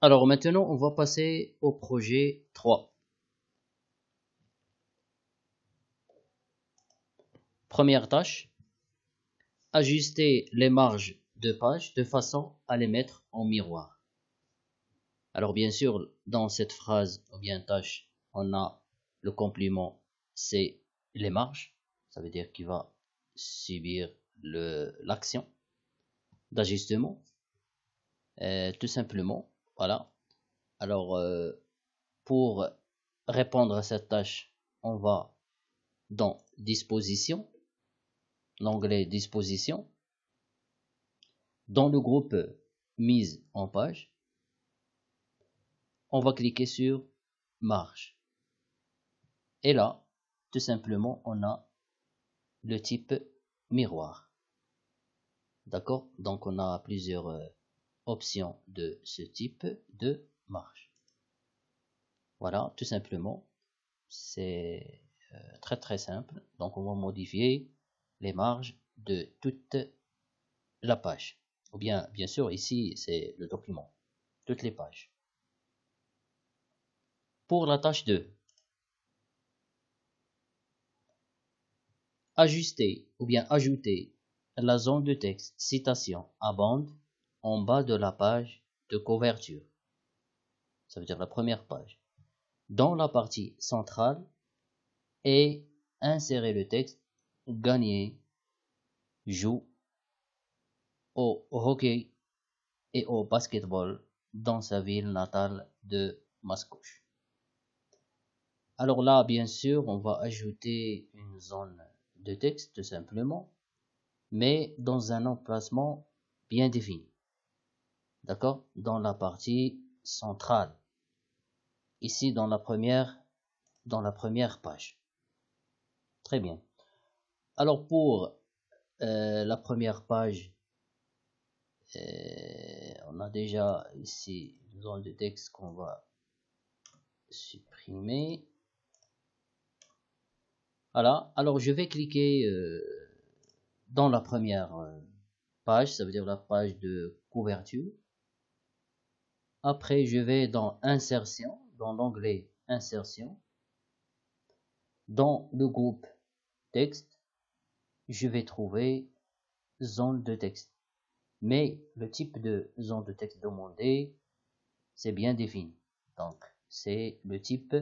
Alors maintenant, on va passer au projet 3. Première tâche, ajuster les marges de page de façon à les mettre en miroir. Alors bien sûr, dans cette phrase ou bien tâche, on a le complément, c'est les marges. Ça veut dire qu'il va subir l'action d'ajustement. Tout simplement, voilà. Alors, pour répondre à cette tâche, on va dans Disposition, l'onglet Disposition, dans le groupe Mise en page, on va cliquer sur Marge. Et là, tout simplement, on a le type miroir. D'accord? Donc, on a plusieurs options de ce type de marge. Voilà, tout simplement. C'est très très simple. Donc, on va modifier les marges de toute la page. Ou bien sûr, ici, c'est le document. Toutes les pages. Pour la tâche 2, ajuster ou bien ajouter la zone de texte citation à bande en bas de la page de couverture. Ça veut dire la première page. Dans la partie centrale et insérer le texte gagner, joue au hockey et au basketball dans sa ville natale de Mascouche. Alors là, bien sûr, on va ajouter une zone de texte tout simplement, mais dans un emplacement bien défini. D'accord? Dans la partie centrale. Ici, dans la première page. Très bien. Alors pour la première page, on a déjà ici une zone de texte qu'on va supprimer. Voilà. Alors je vais cliquer dans la première page, ça veut dire la page de couverture. Après, je vais dans Insertion, dans l'onglet Insertion. Dans le groupe Texte, je vais trouver Zone de texte. Mais le type de zone de texte demandé, c'est bien défini. Donc, c'est le type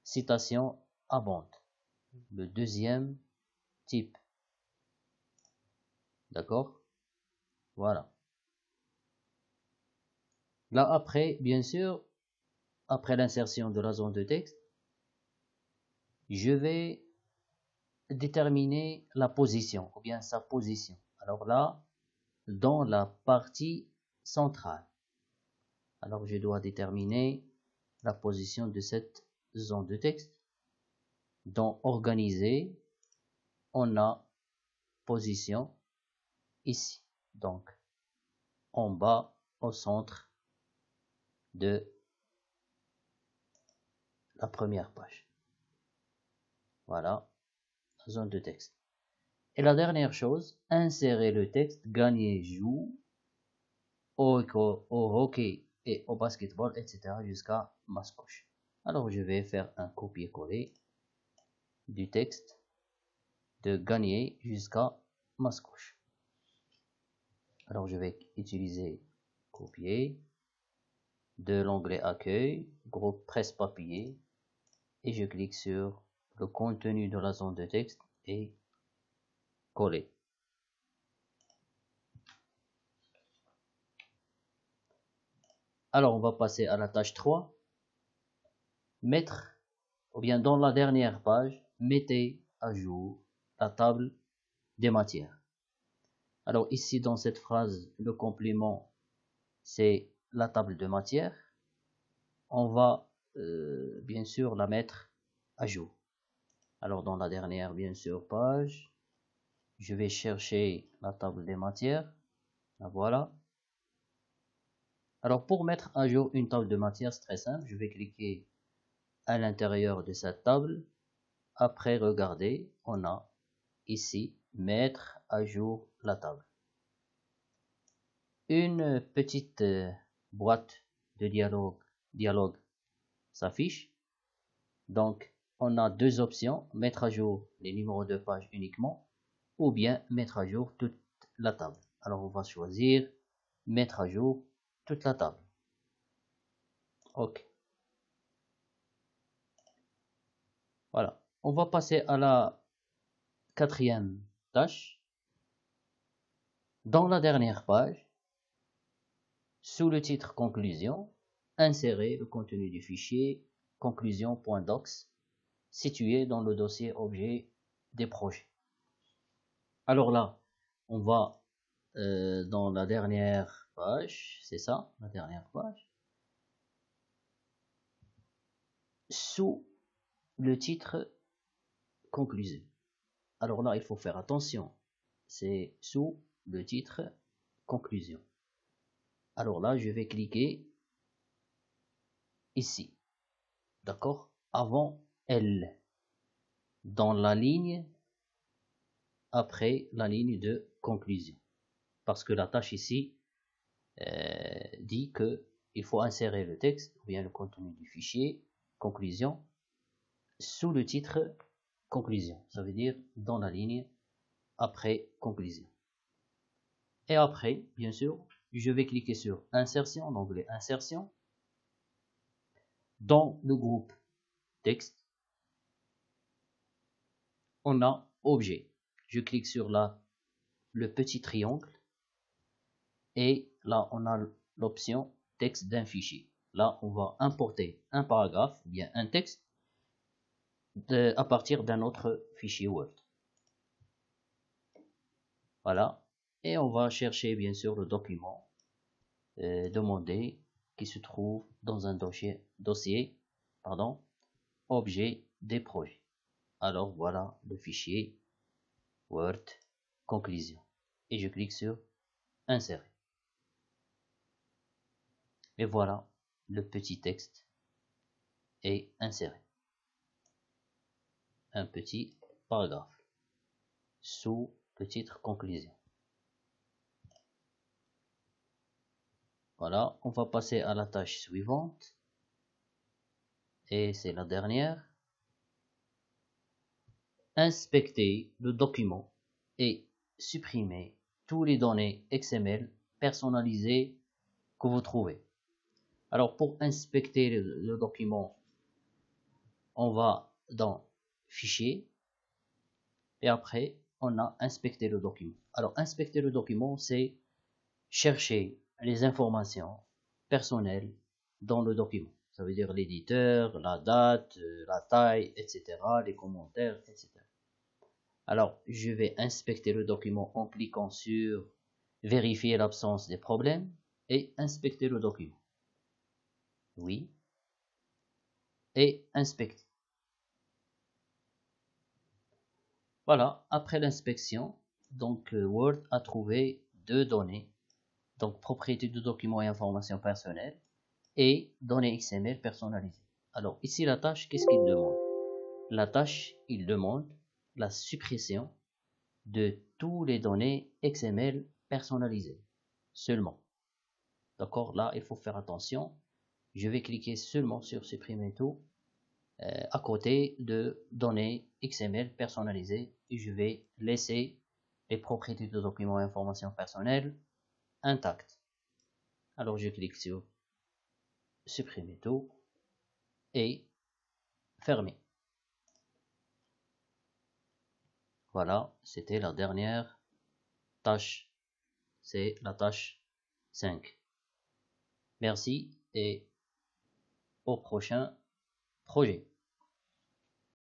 citation à bande. Le deuxième type. D'accord? Voilà. Là, après, bien sûr, après l'insertion de la zone de texte, je vais déterminer la position, ou bien sa position. Alors là, dans la partie centrale. Alors, je dois déterminer la position de cette zone de texte. Dans Organiser, on a position ici. Donc, en bas, au centre de la première page. Voilà, la zone de texte. Et la dernière chose, insérer le texte, gagner, joue, au hockey et au basketball, etc. jusqu'à Mascouche. Alors, je vais faire un copier-coller du texte de gagner jusqu'à Mascouche. Alors, je vais utiliser copier de l'onglet accueil, groupe presse-papier, et je clique sur le contenu de la zone de texte et coller. Alors, on va passer à la tâche 3. Mettre, ou bien dans la dernière page, mettez à jour la table des matières. Alors ici, dans cette phrase, le complément, c'est la table de matière. On va bien sûr la mettre à jour. Alors dans la dernière, bien sûr, page, je vais chercher la table des matières. La voilà. Alors pour mettre à jour une table de matière, c'est très simple. Je vais cliquer à l'intérieur de cette table. Après, regardez, on a ici mettre à jour la table. Une petite boîte de dialogue s'affiche. Donc, on a deux options, mettre à jour les numéros de page uniquement ou bien mettre à jour toute la table. Alors, on va choisir mettre à jour toute la table. OK. Voilà. On va passer à la quatrième tâche. Dans la dernière page, sous le titre conclusion, insérer le contenu du fichier conclusion.docs situé dans le dossier objet des projets. Alors là, on va dans la dernière page, c'est ça, la dernière page, sous le titre conclusion. Alors là, il faut faire attention, c'est sous le titre conclusion. Alors là, je vais cliquer ici, d'accord, avant L, dans la ligne après la ligne de conclusion, parce que la tâche ici dit que il faut insérer le texte ou bien le contenu du fichier conclusion sous le titre conclusion, ça veut dire dans la ligne après conclusion. Et après, bien sûr, je vais cliquer sur insertion, l'onglet insertion. Dans le groupe texte, on a objet. Je clique sur le petit triangle et là on a l'option texte d'un fichier. Là on va importer un paragraphe ou bien un texte à partir d'un autre fichier Word. Voilà. Et on va chercher bien sûr le document demandé qui se trouve dans un dossier objet des projets. Alors voilà le fichier Word conclusion. Et je clique sur insérer. Et voilà, le petit texte est inséré. Un petit paragraphe sous le titre conclusion. Voilà, on va passer à la tâche suivante. Et c'est la dernière. Inspecter le document et supprimer tous les données XML personnalisées que vous trouvez. Alors pour inspecter le document, on va dans Fichier et après on a inspecté le document. Alors inspecter le document, c'est chercher les informations personnelles dans le document. Ça veut dire l'éditeur, la date, la taille, etc., les commentaires, etc. Alors, je vais inspecter le document en cliquant sur vérifier l'absence des problèmes et inspecter le document. Oui. Et inspecter. Voilà, après l'inspection, donc Word a trouvé deux données. Donc, propriété du document et informations personnelles et données XML personnalisées. Alors, ici, la tâche, qu'est-ce qu'il demande? La tâche, il demande la suppression de tous les données XML personnalisées. Seulement. D'accord? Là, il faut faire attention. Je vais cliquer seulement sur supprimer tout à côté de données XML personnalisées et je vais laisser les propriétés de documents et informations personnelles intactes. Alors, je clique sur supprimer tout et fermer. Voilà, c'était la dernière tâche. C'est la tâche 5. Merci et au prochain projet.